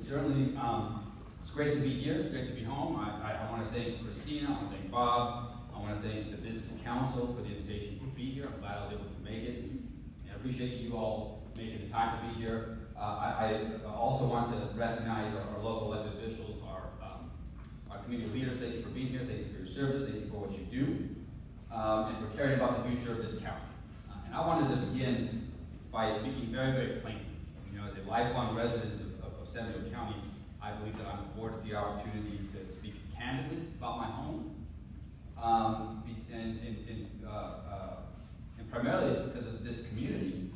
certainly, it's great to be here. It's great to be home. I want to thank Christina. I want to thank Bob. I want to thank the Business Council for the invitation to be here. I'm glad I was able to make it. And I appreciate you all making the time to be here. I also want to recognize our local elected officials, our community leaders. Thank you for being here. Thank you for your service. Thank you for what you do, and for caring about the future of this county. And I wanted to begin by speaking very, very plainly. You know, as a lifelong resident of San Diego County, I believe that I'm afforded the opportunity to speak candidly about my home. And primarily it's because of this community.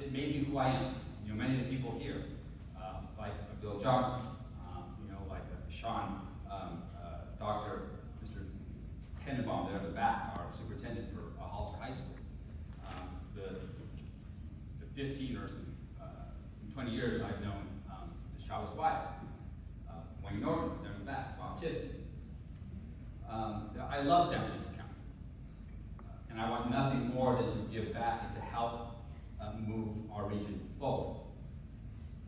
It made me who I am. You know, many of the people here, like Bill Johnson, you know, like Sean, Dr. Mr. Tenenbaum there in the back, our superintendent for Hollister High School. The 15 or some 20 years I've known Ms. Chavez Wyatt, Wayne Norton there in the back, Bob Tiffany. I love San Diego County, and I want nothing more than to give back and to help move our region forward.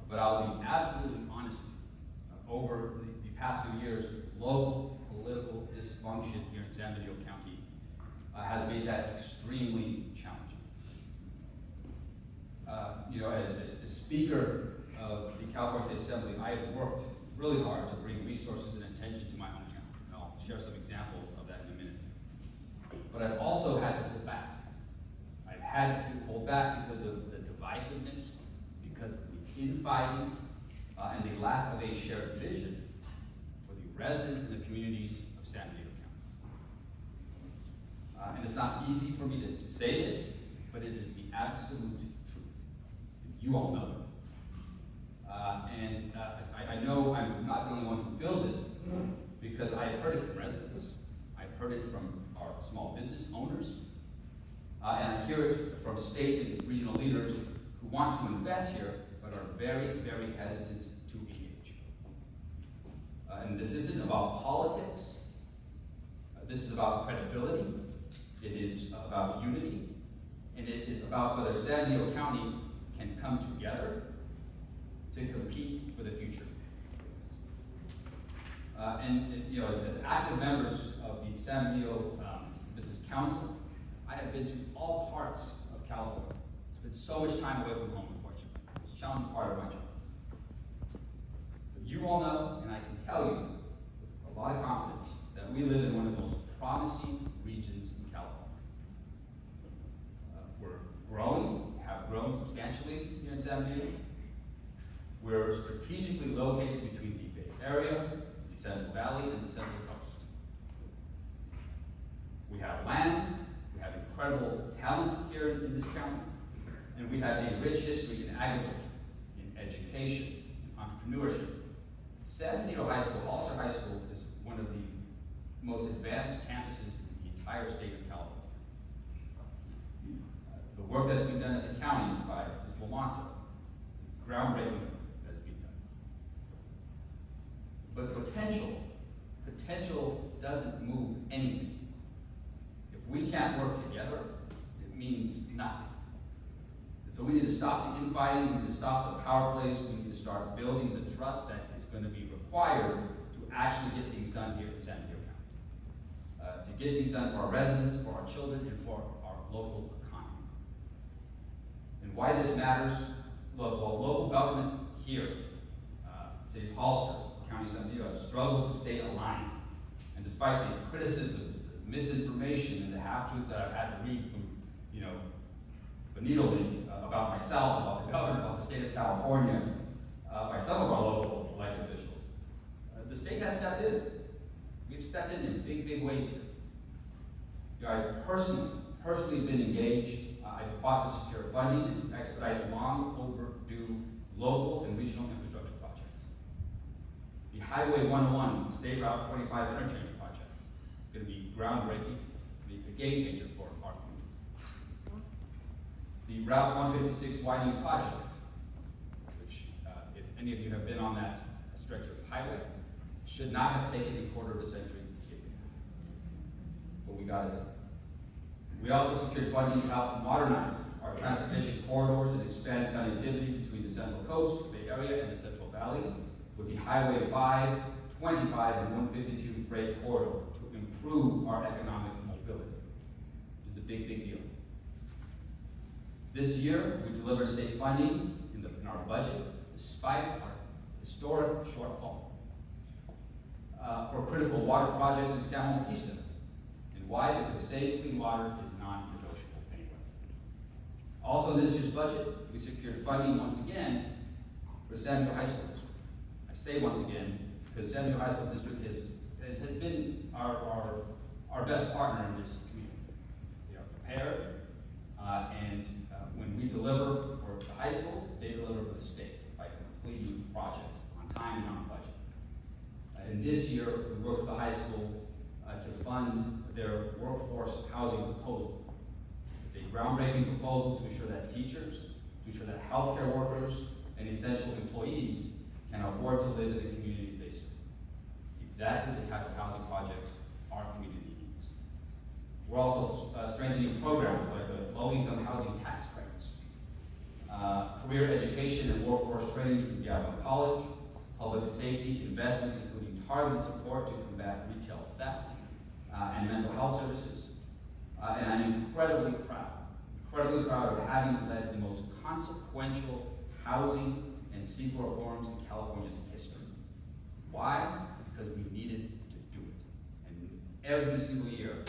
But I'll be absolutely honest with you. Over the past few years, local political dysfunction here in San Diego County has made that extremely challenging. You know, as Speaker of the California State Assembly, I have worked really hard to bring resources and attention to my hometown. And I'll share some examples of that in a minute. But I've also had to hold back. I've had to hold back because of the divisiveness, because of the infighting, and the lack of a shared vision for the residents and the communities of San Diego County. And it's not easy for me to say this, but it is the absolute truth. You all know it. I know I'm not the only one who feels it, because I've heard it from residents. I've heard it from our small business owners. And I hear it from state and regional leaders who want to invest here, but are very, very hesitant to engage. And this isn't about politics. This is about credibility. It is about unity. And it is about whether San Diego County can come together to compete for the future. You know, as active members of the San Diego Business Council, I have been to all parts of California. Spent so much time away from home, unfortunately. It's a challenging part of my job. But you all know, and I can tell you with a lot of confidence, that we live in one of the most promising regions in California. We're growing, have grown substantially here in San Diego. We're strategically located between the Bay Area, the Central Valley, and the Central Coast. We have land, we have incredible talent here in this county, and we have a rich history in agriculture, in education, in entrepreneurship. San Diego High School, Hollister High School, is one of the most advanced campuses in the entire state of California. The work that's been done at the county by Ms. Lamonta, it's groundbreaking that has been done. But potential doesn't move anything. If we can't work together, it means nothing. And so we need to stop the infighting, we need to stop the power plays, we need to start building the trust that is going to be required to actually get things done here in San Diego County. To get things done for our residents, for our children, and for our local economy. And why this matters, local government here, City of Hollister, County of San Diego, have struggled to stay aligned. And despite the criticisms, the misinformation, and the half-truths that I've had to read from, you know, Bonito League about myself, about the governor, about the state of California, by some of our local elected officials, the state has stepped in. We've stepped in big, big ways here. You know, I've personally been engaged. I've fought to secure funding and to expedite long overdue local and regional infrastructure projects. The Highway 101, State Route 25 interchange project, is going to be groundbreaking, to be a game changer for our community. The Route 156 widening project, which, if any of you have been on that stretch of highway, should not have taken a quarter of a century to get here. But we got it done. We also secured funding to help modernize our transportation corridors and expand connectivity between the Central Coast, Bay Area, and the Central Valley with the Highway 5, 25, and 152 freight corridor to improve our economic mobility. It's a big, big deal. This year, we delivered state funding in our budget, despite our historic shortfall for critical water projects in San Juan Bautista. And why? Because safe, clean water is non-negotiable anyway. Also, this year's budget, we secured funding once again for San Diego High School District. I say once again because San Diego High School District has been our best partner in this community. They are prepared, and when we deliver for the high school, they deliver for the state by completing projects on time and on budget. And this year, we worked with the high school to fund their workforce housing proposal. It's a groundbreaking proposal to ensure that teachers, to ensure that healthcare workers, and essential employees can afford to live in the communities they serve. It's exactly the type of housing projects our community needs. We're also strengthening programs like the low-income housing tax credits, career education and workforce training through Galvin College, public safety investments, including targeted support to combat retail theft and mental health services. And I'm incredibly proud of having led the most consequential housing and CEQA reforms in California's history. Why? Because we needed to do it. And every single year,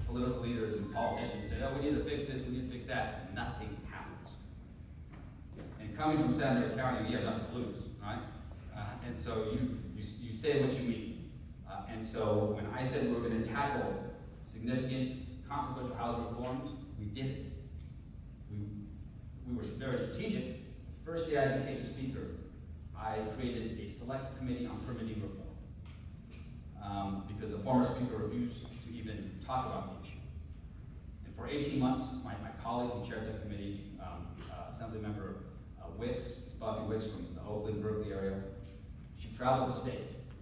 political leaders and politicians say, oh, we need to fix this, we need to fix that, and nothing happens. And coming from San Diego County, we have nothing to lose, right? And so you say what you mean. And so when I said we were going to tackle significant consequential housing reforms, we did it. We were very strategic. The first day I became speaker, I created a select committee on permitting reform because the former speaker refused to even talk about the issue. And for 18 months, my colleague who chaired that committee, Assemblymember Wicks, Buffy Wicks from the Oakland, Berkeley area, she traveled the state.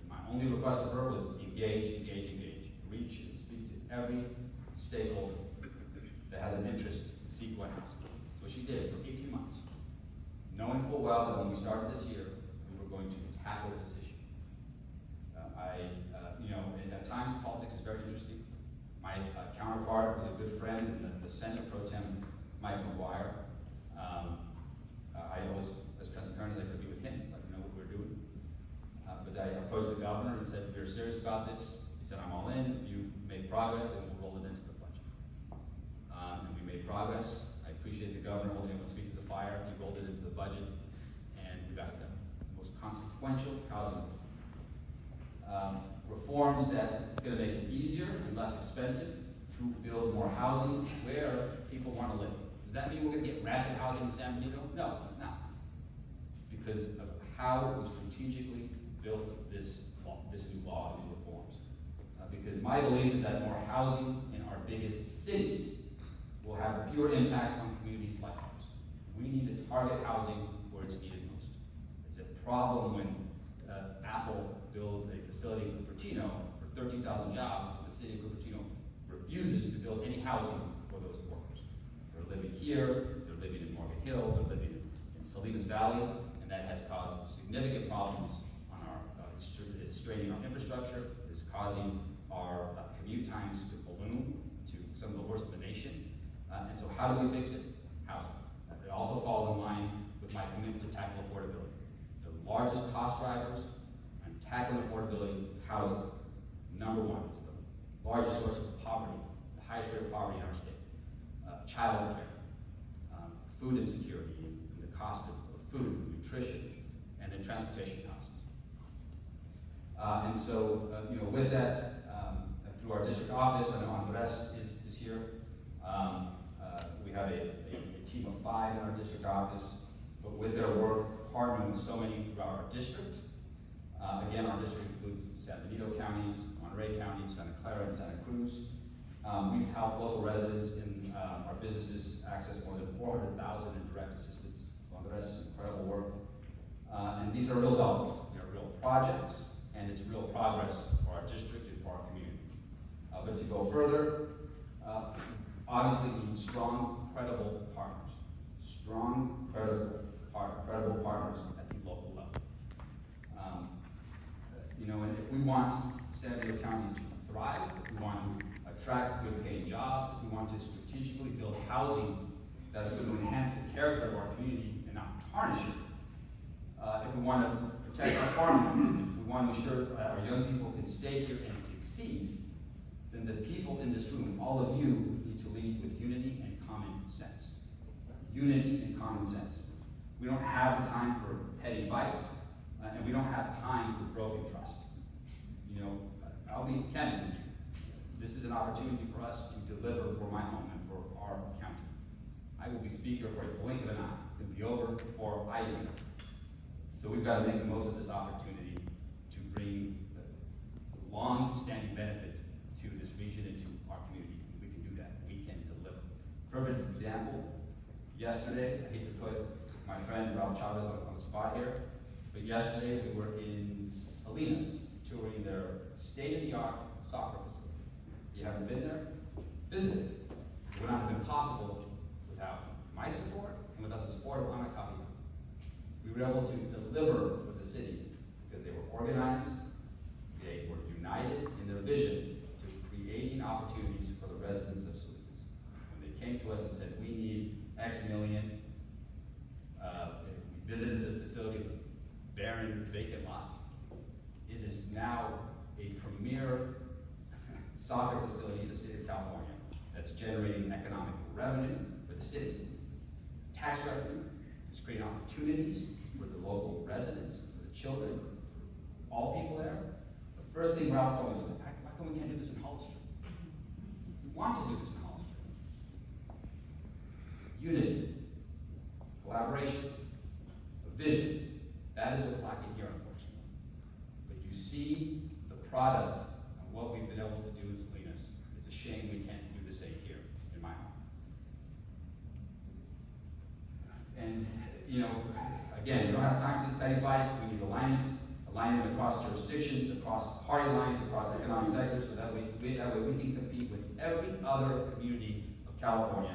My only request of her was engage, reach and speak to every stakeholder that has an interest in CEQA housing. So she did for 18 months, knowing full well that when we started this year, we were going to tackle this issue. And at times politics is very interesting. My counterpart was a good friend in the Senate Pro Tem, Mike McGuire. I was as transparent as I could be with him, let him know what we were doing. But I approached the governor and said, if you're serious about this, he said, I'm all in. If you make progress, then we'll roll it into the budget. And we made progress. I appreciate the governor holding up his feet to the fire. He rolled it into the budget, and we got the most consequential housing reforms that it's going to make it easier and less expensive to build more housing where people want to live. Does that mean we're going to get rapid housing in San Benito? No, it's not. Because of how we strategically built this new law, these reforms. Because my belief is that more housing in our biggest cities will have fewer impacts on communities like ours. We need to target housing where it's needed most. It's a problem when Apple builds a facility in Cupertino for 13,000 jobs, but the city of Cupertino refuses to build any housing for those workers. They're living here, they're living in Morgan Hill, they're living in Salinas Valley, and that has caused significant problems on our, it's straining our infrastructure, it's causing our commute times to balloon to some of the worst in the nation. And so how do we fix it? Housing. It also falls in line with my commitment to tackle affordability. The largest cost drivers on tackling affordability, housing. Number one, it's the largest source of poverty, the highest rate of poverty in our state. Child care, food insecurity, and the cost of food, nutrition, and then transportation costs. And so, with that, through our district office, I know Andres is here. We have a team of 5 in our district office, but with their work, partnering with so many throughout our district. Again, our district includes San Benito counties, Monterey County, Santa Clara, and Santa Cruz. We've helped local residents in our businesses access more than 400,000 in direct assistance. So Andres, incredible work. And these are real dollars, they're real projects, and it's real progress for our district and for our community. But to go further, obviously we need strong credible partners. Strong, credible partners at the local level. And if we want San Diego County to thrive, if we want to attract good paying jobs, if we want to strategically build housing that's going to enhance the character of our community and not tarnish it, if we want to protect our farmland, if we want to ensure that our young people can stay here and succeed, then the people in this room, all of you, need to lead with unity and common sense. Unity and common sense. We don't have the time for petty fights, and we don't have time for broken trust. I'll be candid with you. This is an opportunity for us to deliver for my home and for our county. I will be speaker for a blink of an eye. It's going to be over before I even know. So we've got to make the most of this opportunity to bring long-standing benefit to this region and to our community. We can do that. We can deliver. Perfect example. Yesterday, I hate to put my friend Ralph Chavez on the spot here, but yesterday we were in Salinas touring their state-of-the-art soccer facility. If you haven't been there, visit it. It would not have been possible without my support and without the support of Ana Cabello. We were able to deliver for the city because they were organized, they were united in their vision to creating opportunities for the residents of Salinas. When they came to us and said, we need X million, we visited the facility, it was a barren, vacant lot. It is now a premier soccer facility in the city of California that's generating economic revenue for the city. Tax revenue, it's creating opportunities for the local residents, for the children, for all people there. The first thing Ralph told me was, why come we can't do this in Hollister? We want to do this in Hollister. Unity, collaboration, a vision. That is what's lacking here, unfortunately. But you see the product of what we've been able to do in Salinas. It's a shame we can't do the same here in my home. And, again, we don't have time for these petty fights. We need alignment across jurisdictions, across party lines, across economic sectors, so that way we can compete with every other community of California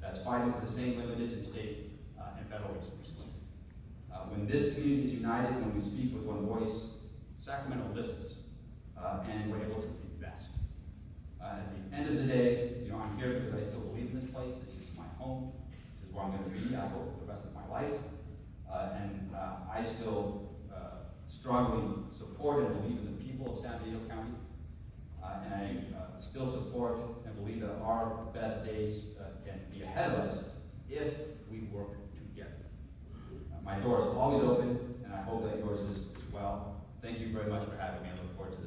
that's fighting for the same limited and state and federal resources. When this community is united, when we speak with one voice, Sacramento listens, and we're able to invest. At the end of the day, I'm here because I still believe in this place. This is my home. This is where I'm going to be, I hope, for the rest of my life. And I still strongly support and believe in the people of San Diego County. And I still support and believe that our best days can be ahead of us if we work together. My door is always open, and I hope that yours is as well. Thank you very much for having me. I look forward to